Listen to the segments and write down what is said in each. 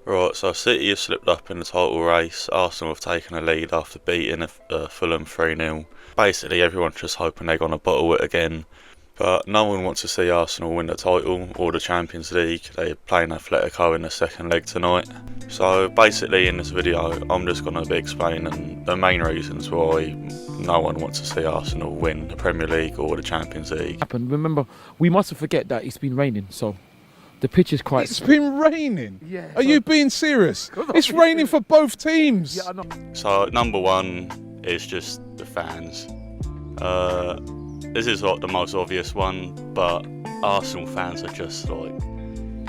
Right, so City have slipped up in the title race. Arsenal have taken a lead after beating Fulham 3-0. Basically, everyone's just hoping they're going to bottle it again. But no one wants to see Arsenal win the title or the Champions League. They're playing Atletico in the second leg tonight. So basically, in this video, I'm just going to be explaining the main reasons why no one wants to see Arsenal win the Premier League or the Champions League. Remember, we mustn't forget that it's been raining, so the pitch is quite. It's been raining. Yeah. Are you being serious? It's raining for both teams. Yeah, I know. So number one is just the fans. This is like the most obvious one, but Arsenal fans are just like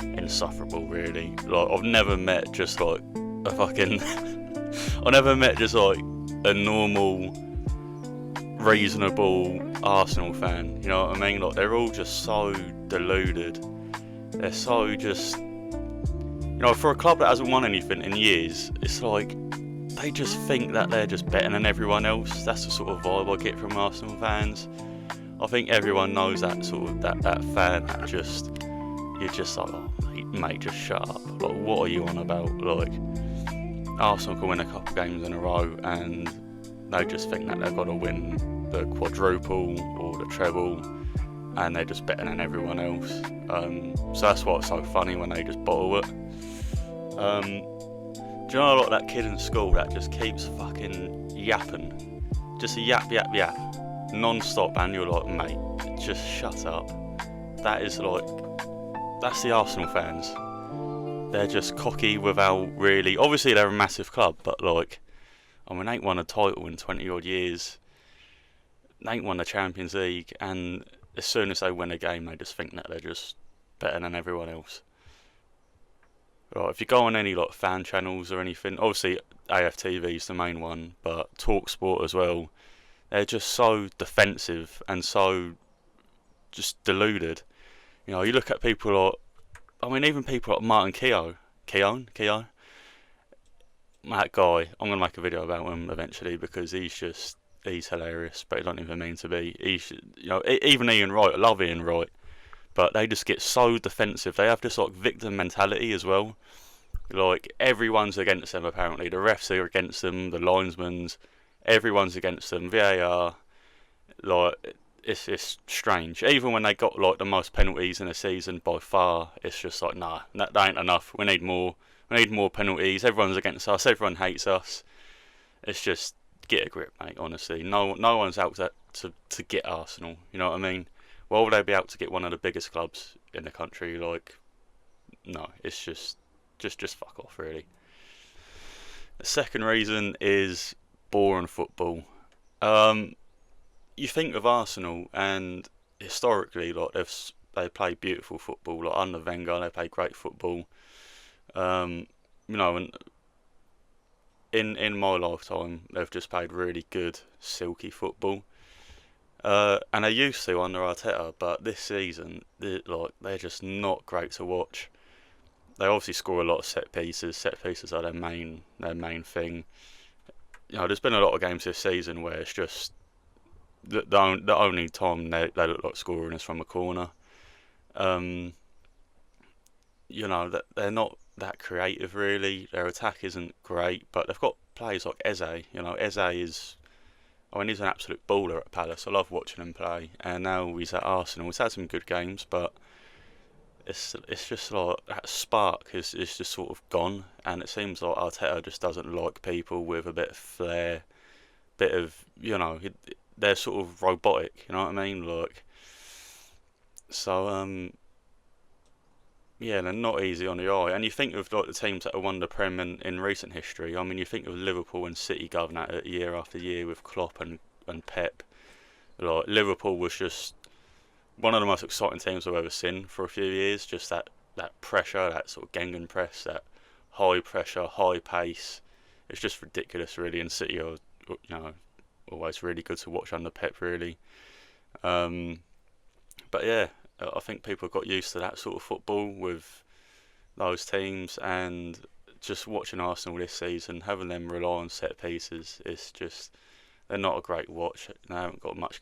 insufferable, really. Like I've never met just like a fucking I never met just like a normal, reasonable Arsenal fan. You know what I mean? Like they're all just so deluded. They're so just, for a club that hasn't won anything in years, it's like they just think that they're just better than everyone else. That's the sort of vibe I get from Arsenal fans. I think everyone knows that sort of that fan that just, you're just like, oh mate, just shut up. Like, what are you on about? Like, Arsenal can win a couple games in a row and they just think that they've got to win the quadruple or the treble, and they're just better than everyone else. So that's why it's so funny when they just bottle it. Do you know like that kid in school that just keeps fucking yapping? Just a yap, non-stop, and you're like, mate, just shut up. That's the Arsenal fans. They're just cocky without really... Obviously they're a massive club, but like, they ain't won a title in 20 odd years. They ain't won the Champions League, and as soon as they win a game, they just think that they're just better than everyone else. Right, if you go on any like fan channels or anything, obviously AFTV is the main one, but TalkSport as well, they're just so defensive and so just deluded. You look at people like, even people like Martin Keown, that guy, I'm going to make a video about him eventually because he's hilarious, but he don't even mean to be. Even Ian Wright, I love Ian Wright, but they just get so defensive. They have this like victim mentality as well. Like everyone's against them apparently. The refs are against them, the linesmen's, everyone's against them. VAR, like it's strange. Even when they got like the most penalties in a season by far, it's just like nah, that ain't enough. We need more. We need more penalties. Everyone's against us. Everyone hates us. It's just, get a grip, mate. Honestly, no one's out to get Arsenal. You know what I mean? Why would they be out to get one of the biggest clubs in the country? Like, no, it's just fuck off, really. The second reason is boring football. You think of Arsenal, and historically, like they play beautiful football. Like under Wenger, they play great football. And in my lifetime, they've just played really good, silky football. And they used to under Arteta, but this season, they're just not great to watch. They obviously score a lot of set pieces. Set pieces are their main thing. There's been a lot of games this season where it's just the only time they look like scoring is from a corner. That they're not that creative really. Their attack isn't great, but they've got players like Eze. Eze is, he's an absolute baller at Palace. I love watching him play, and now he's at Arsenal. He's had some good games, but it's just like that spark is just sort of gone, and it seems like Arteta just doesn't like people with a bit of flair, bit of they're sort of robotic. You know what I mean? Like, so yeah, they're not easy on the eye. And you think of like the teams that have won the Prem in recent history. You think of Liverpool and City going at it year after year with Klopp and Pep. Like Liverpool was just one of the most exciting teams I've ever seen for a few years. Just that pressure, that sort of Gegenpress, that high pressure, high pace. It's just ridiculous, really. And City are, always really good to watch under Pep, really. But yeah, I think people got used to that sort of football with those teams, and just watching Arsenal this season, having them rely on set pieces, it's just, they're not a great watch. They haven't got much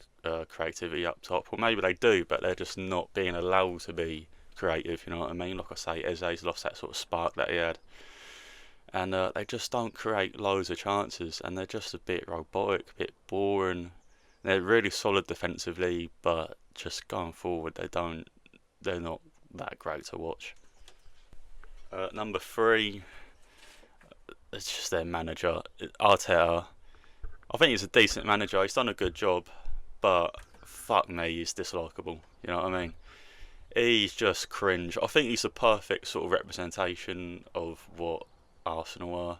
creativity up top, or maybe they do, but they're just not being allowed to be creative. You know what I mean? Like I say, Eze's lost that sort of spark that he had. and they just don't create loads of chances, and they're just a bit robotic, a bit boring. They're really solid defensively, but just going forward, they're not that great to watch. Number three, it's just their manager, Arteta. I think he's a decent manager. He's done a good job, but fuck me, he's dislikable. You know what I mean? He's just cringe. I think he's the perfect sort of representation of what Arsenal are.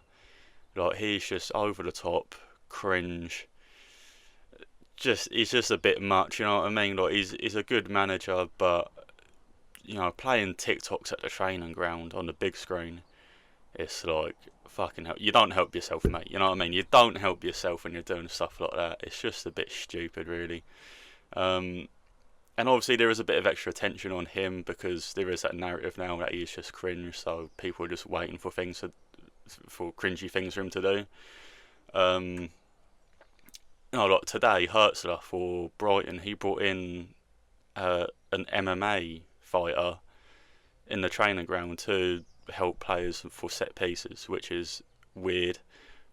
Like, he's just over the top, cringe. He's just a bit much. You know what I mean? Like, he's a good manager, but playing TikToks at the training ground on the big screen, it's like, fucking hell. You don't help yourself, mate. You know what I mean? You don't help yourself when you're doing stuff like that. It's just a bit stupid, really. And obviously there is a bit of extra attention on him because there is that narrative now that he's just cringe, so people are just waiting for cringy things for him to do. Like today, Hertzler for Brighton, he brought in an MMA fighter in the training ground to help players for set pieces, which is weird.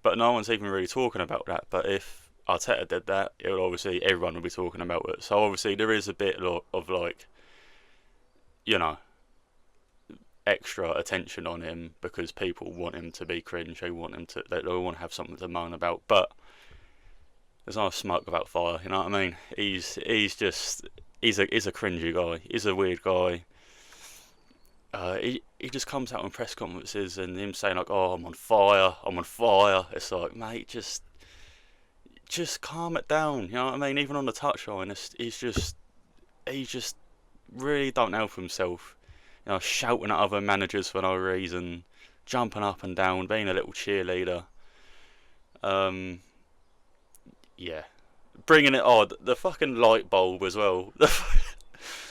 But no one's even really talking about that. But if Arteta did that, it would obviously everyone would be talking about it. So obviously there is a bit of like, extra attention on him because people want him to be cringe. They want they want to have something to moan about. But there's no smoke without fire. You know what I mean? He's a cringy guy. He's a weird guy. He just comes out in press conferences and him saying like, "Oh, I'm on fire. It's like, mate, just calm it down. You know what I mean? Even on the touchline, he just really don't help himself. Shouting at other managers for no reason, jumping up and down, being a little cheerleader. Yeah, bringing it on. The fucking light bulb as well.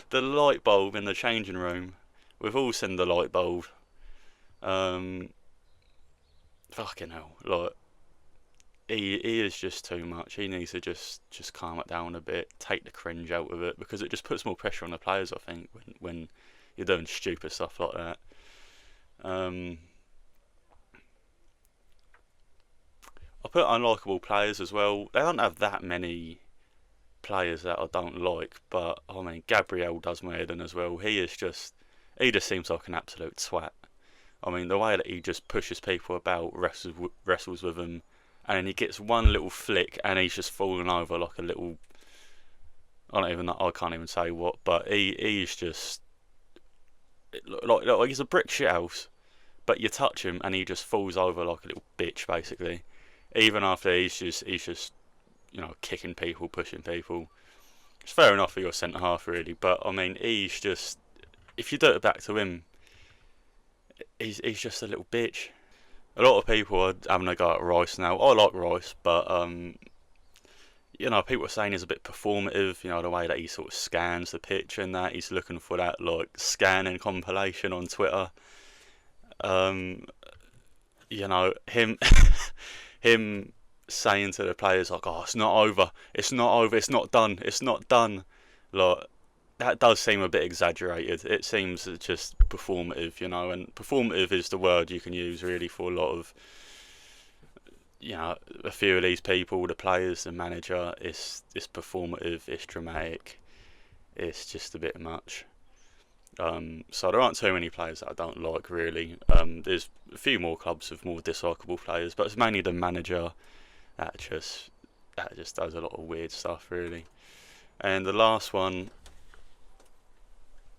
The light bulb in the changing room. We've all seen the light bulb. Fucking hell, like he is just too much. He needs to just calm it down a bit, take the cringe out of it, because it just puts more pressure on the players. I think when you're doing stupid stuff like that. I put unlikable players as well. They don't have that many players that I don't like, but I mean Gabriel does my head in as well. He just seems like an absolute twat. I mean, the way that he just pushes people about, wrestles with them, and then he gets one little flick and he's just falling over like a little, I can't even say what, but he's just like he's a brick shithouse, but you touch him and he just falls over like a little bitch basically. Even after he's just kicking people, pushing people. It's fair enough for your centre half really, but I mean he's just, if you do it back to him, he's just a little bitch. A lot of people are having a go at Rice now. I like Rice, but people are saying he's a bit performative. The way that he sort of scans the pitch and that he's looking for that like scanning compilation on Twitter. Him him saying to the players like, "Oh, it's not over. It's not done." Like, that does seem a bit exaggerated. It seems just performative, and performative is the word you can use really for a lot of, a few of these people, the players, the manager. It's performative, it's dramatic, it's just a bit much. So there aren't too many players that I don't like really. There's a few more clubs with more dislikable players, but it's mainly the manager that just does a lot of weird stuff really. And the last one,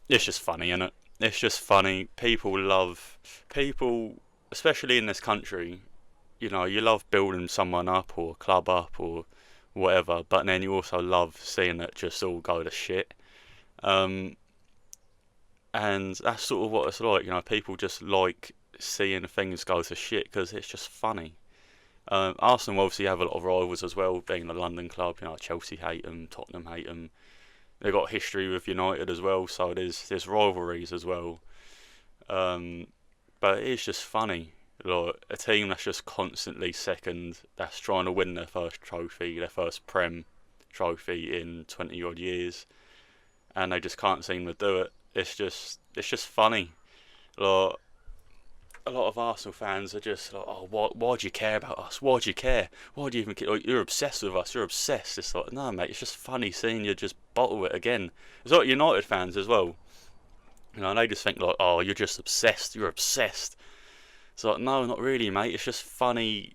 it's just funny, innit? It's just funny. People, especially in this country, you love building someone up or a club up or whatever, but then you also love seeing it just all go to shit. And that's sort of what it's like, people just like seeing things go to shit because it's just funny. Arsenal obviously have a lot of rivals as well, being a London club. Chelsea hate them, Tottenham hate them. They've got history with United as well, so there's rivalries as well. But it's just funny. Like, a team that's just constantly second, that's trying to win their first trophy, their first Prem trophy in 20 odd years, and they just can't seem to do it. It's just funny. Like, a lot of Arsenal fans are just like, oh, why do you care about us? Why do you care? Why do you even care? Like, you're obsessed with us. You're obsessed. It's like, no, mate, it's just funny seeing you just bottle it again. It's like United fans as well. You know, they just think like, oh, you're just obsessed. You're obsessed. It's like, no, not really, mate. It's just funny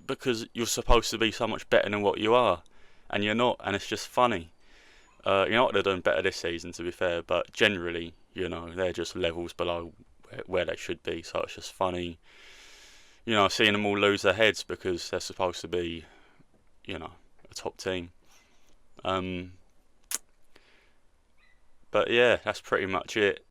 because you're supposed to be so much better than what you are, and you're not, and it's just funny. United are doing better this season, to be fair, but generally, you know, they're just levels below where they should be. So it's just funny, you know, seeing them all lose their heads because they're supposed to be, you know, a top team. But yeah, that's pretty much it.